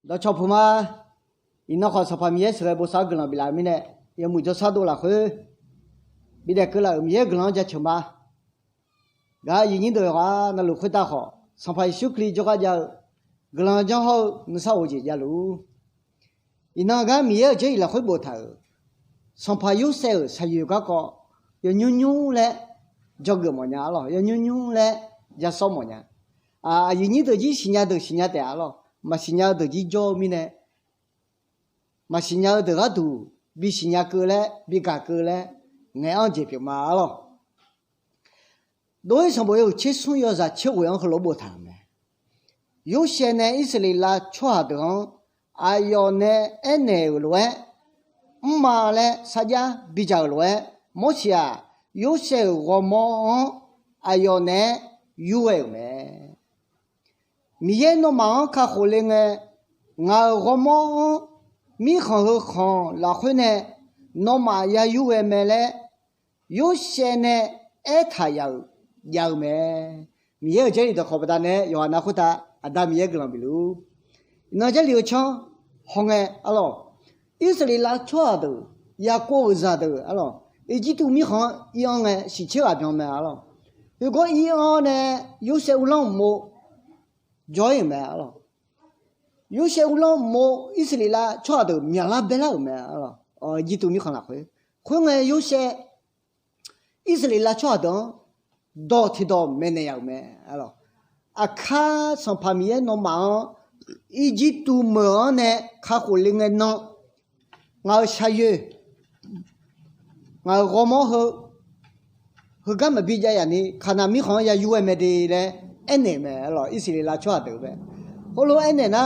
到超普嘛，伊那好啥米是个不啥个人比拉米呢，也没就啥多了会，比那个了米个人家穷吧，噶一年的话那路会打好，上排修可以就个叫个人家好，你啥我就家路，伊那个米个就伊拉会不头，上排有时才有个个要扭扭嘞，叫个么样了，要扭扭嘞，叫啥么样？啊，一年的几新年的了。mà sinh nhật từ gì cho mình này mà sinh nhật từ các đủ bị sinh nhật cơ lẽ bị cả cơ lẽ nghe anh chỉ biết mà lo đối với bây giờ chết xuống giờ ra chết quên không lo bù thằng này有些呢以色列啦错的哎呦呢anh này rồi mà呢啥家比较rồi某些啊有些我们哎呦呢有哎没mi ye no ma ka khole nge nga gomo mi khan khan la khone no ma ya yu e me le yu she ne e tha ya me mi ye je de kho ba ne yo na khu ta adam ye glan bi lu no je liu chang hong e alo israel la chwa de ya ko za de alo e ji tu mi khan yang e si che a byong me alo yu ko yi on ne yu se u long mo joy me alo yoʼ-sheh-euµ mo israel chwa de mya la be la me alo ji tu mi khan la khwe nge yoʼ-sheh israel chwa de do thi do me ne ya me alo akha son pamie no ma ji tu mo ne kha khu ling nge no nga shayə nga go mo ho ga ma bi ja ya ni khana mi khan ya yu me de le ene me alo israel chwa de be holo ene na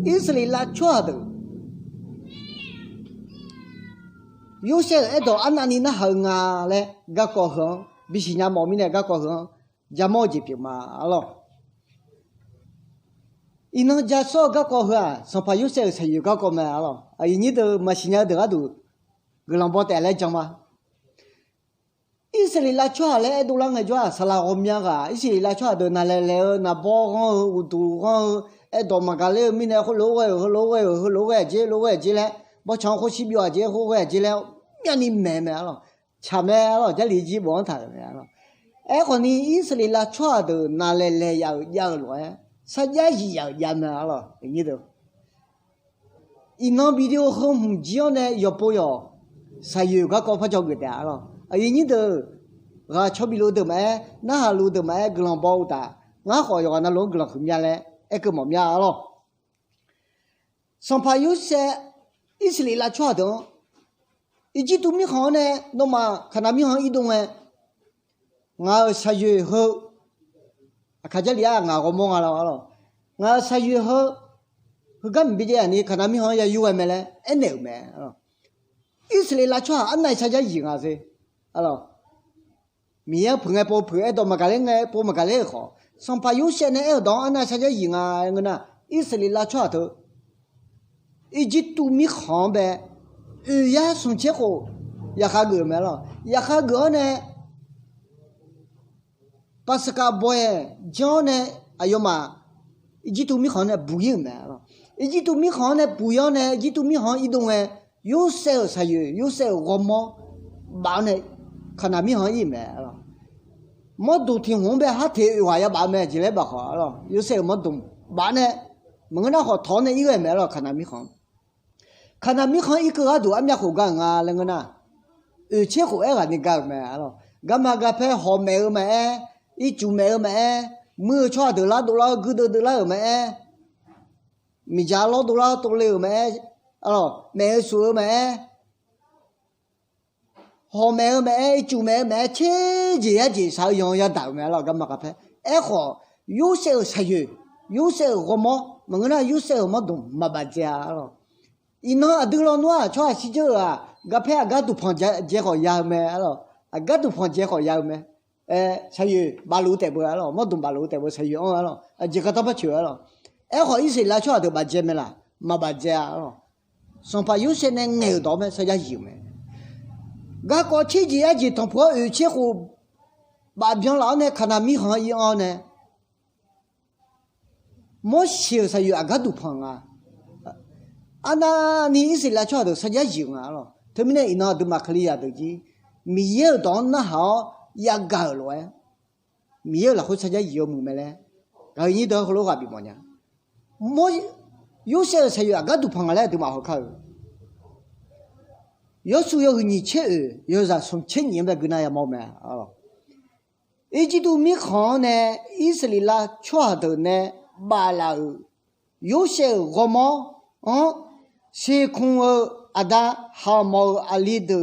israel chwa de yoʼ-sheh edo anani na ha nga le ga ko ho bi si nya mo mi ne ga ko ho ja mo ji pi ma alo ino ja so ga ko ha so pa yoʼ-sheh se yu ga ko me alo ai ni de ma si nya de ga du ge lang bo te le jang ma israel chwa le edo la nga jwa sala go mya ga israel chwa de na le na bo go u du go edo ma ga le mi ne ho lo we je le bo chang ho si byo je ho we je le mya ni me alo cha me alo ja li ji bo ta me alo e ko ni israel chwa de na le ya lo sa ja yi ya me alo ni de ino video ho mu ji ne yo po yo sa yu ga ko pha cho ge da alo ai ni de ga cho bi lo de me na ha lo de me glan bo ta nga ho yo na lo glan khum ya le e ke mo mya lo son pa yu se israel chwa de i ji tu mi khan ne no ma khana mi han i dong e nga sa yu ho akha ja li nga go mo nga lo nga sa yu ho ga mi je ni khana mi han ya yu me le e ne me israel chwa an nai sa ja yi nga se alo mi ya phung po do ma ga le nge po ma ga le kho son pa yu she ne e do an nai sa ja yi nga ngna israel chwa to i ji tu mi khan be ya sun che ho ya kha ge me lo ya kha ge ne paska boy jo ne ayoma i ji tu mi khan ne bu yin me lo i ji tu mi khan ne bu yo ne ji tu mi khan i dong e yoʼ-sheh sa yu yoʼ-sheh go mo ba ne khana mi han yi me lo mo du thi hong be ha the wa ya ba me ji le ba kho lo yoʼ-sheh mo dong ba ne mo na ho tho ne i ge me lo khana mi han i ka du am ya ho ga nga le nga na che ho e ga ni ga me lo ga ma ga phe ho me i chu me mưa cho de la gu de la me mi ja lo do la to le me alo mẹ sủa mẹ họ mẹ chú mẹ chế gì sao用要倒mẹ了干嘛个拍哎好有些才有有些我么我那有些我懂没办家了伊那对了喏穿西这啊个拍个都放结好要mẹ了啊个都放结好要mẹ才有马路带不了没懂马路带不才有了啊这个都不去了哎好意思拉穿都办结没了没办家了son pa yoʼ-sheh ne nge do me sa ja yi me ga ko chi ji a ji tong po yu che khu ba byong la ne khana mi han yi an ne 莫写啥有阿个都碰啊，那你是来瞧的啥叫用啊咯？他们呢，那都马克里亚都去，没有当那好也搞了呀，没有了会啥叫有么么嘞？然后你都好多话比么呢？莫有些才有阿个都碰来都马好看。要说要你吃，要啥从7年的跟那也冇咩啊？一直都没看呢，以色列啦，全都呢巴拉有些我么是空阿达好冇阿里的，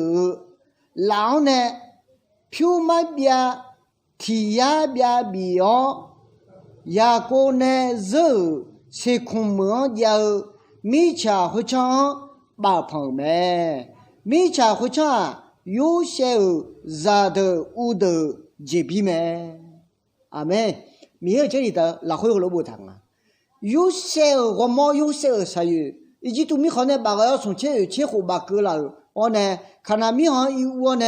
然后呢，票买边提呀边比哦，呀个呢肉是空么要米茶会唱八旁咩？米茶会唱有些热的乌的结皮咩？阿妹，没有这里的拉回罗布堂啊。有些我冇有些啥有，以及都没可能把个要从切胡把割了，我呢看那米行有我呢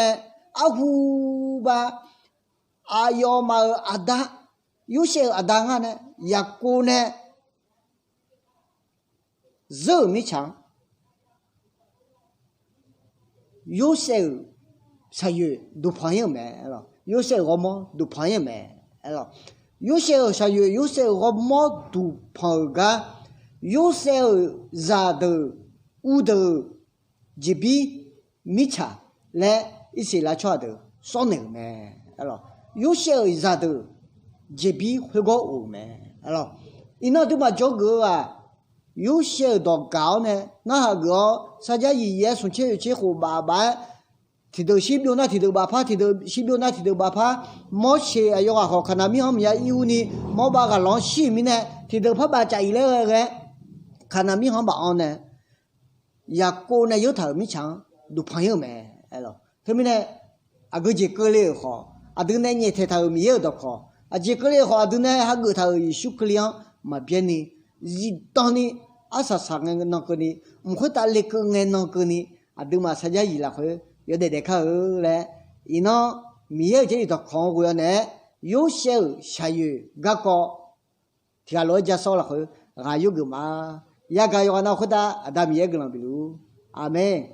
阿胡吧阿要嘛阿达，有些阿达啊呢也过呢热米长。有些啥有都朋友没了，有些我们都朋友没了，有些啥有，有些我们都朋友个，有些热的、乌的、这边米茶来一起来吃的，少能没了，有些热的这边会个乌没了，你那都把这个啊。有些到高呢，那个啥家爷爷从去和爸爸提到西边那提到爸爸提到西边那提到爸爸，莫些哎哟好看那米行米呀有呢，莫把个老西米呢提到爸爸家一来个，看那米行把安呢，呀个呢有头米长，都朋友们哎咯，他们呢啊个这个嘞好，啊都呢你抬头米有的好，啊这个嘞好都呢还个头修个量嘛变呢。当你asa sangen no ko ni mkho ta le ko ngen no ko ni aduma saja yi la khwe yo de kha le ino mi ye je to khon ko yo ne yo she sha yu ga ko tia lo ja so la khwe ga yu gu ma ya ga yo na khota ada mi ye glan bi lu amen